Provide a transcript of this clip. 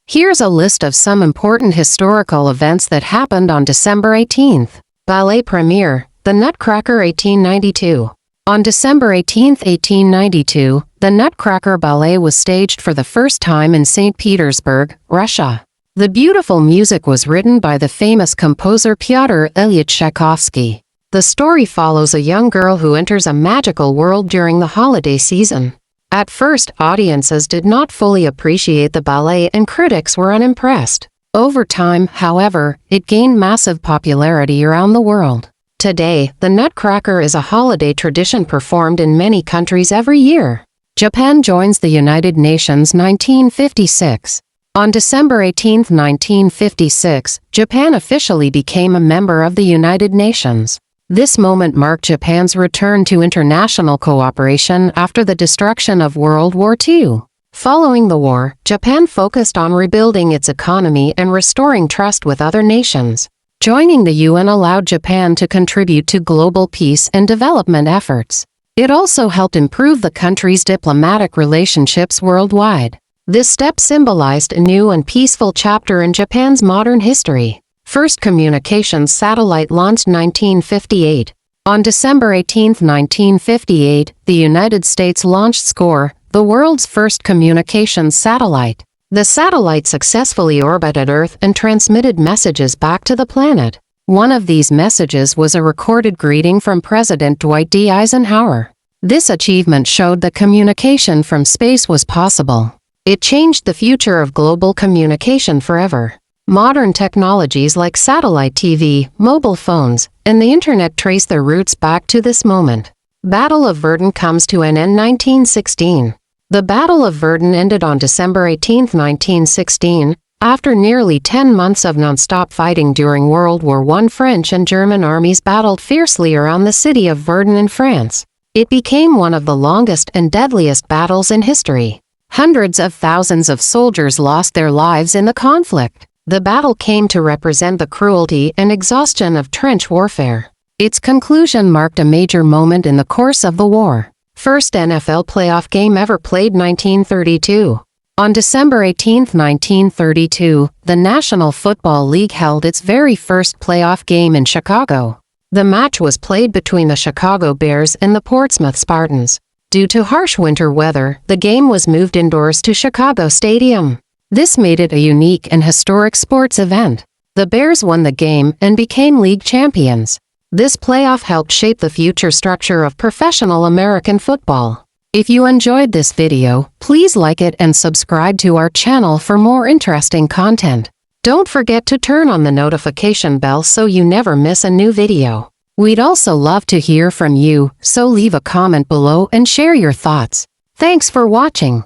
Here's a list of some important historical events that happened on December 18th. Ballet premiere, The Nutcracker 1892. On December 18, 1892, the Nutcracker Ballet was staged for the first time in St. Petersburg, Russia. The beautiful music was written by the famous composer Pyotr Ilyich Tchaikovsky. The story follows a young girl who enters a magical world during the holiday season. At first, audiences did not fully appreciate the ballet and critics were unimpressed. Over time, however, it gained massive popularity around the world. Today, the Nutcracker is a holiday tradition performed in many countries every year. Japan joins the United Nations 1956. On December 18, 1956, Japan officially became a member of the United Nations. This moment marked Japan's return to international cooperation after the destruction of World War II. Following the war, Japan focused on rebuilding its economy and restoring trust with other nations. Joining the UN allowed Japan to contribute to global peace and development efforts. It also helped improve the country's diplomatic relationships worldwide. This step symbolized a new and peaceful chapter in Japan's modern history. First communications satellite launched 1958. On December 18, 1958, the United States launched SCORE, the world's first communications satellite. The satellite successfully orbited Earth and transmitted messages back to the planet. One of these messages was a recorded greeting from President Dwight D. Eisenhower. This achievement showed that communication from space was possible. It changed the future of global communication forever. Modern technologies like satellite TV, mobile phones, and the Internet trace their roots back to this moment. Battle of Verdun comes to an end 1916. The Battle of Verdun ended on December 18, 1916. After nearly 10 months of non-stop fighting during World War I, French and German armies battled fiercely around the city of Verdun in France. It became one of the longest and deadliest battles in history. Hundreds of thousands of soldiers lost their lives in the conflict. The battle came to represent the cruelty and exhaustion of trench warfare. Its conclusion marked a major moment in the course of the war. First NFL playoff game ever played 1932. On December 18, 1932, the National Football League held its very first playoff game in Chicago. The match was played between the Chicago Bears and the Portsmouth Spartans. Due to harsh winter weather, the game was moved indoors to Chicago Stadium. This made it a unique and historic sports event. The Bears won the game and became league champions. This playoff helped shape the future structure of professional American football. If you enjoyed this video, please like it and subscribe to our channel for more interesting content. Don't forget to turn on the notification bell so you never miss a new video. We'd also love to hear from you, so leave a comment below and share your thoughts. Thanks for watching.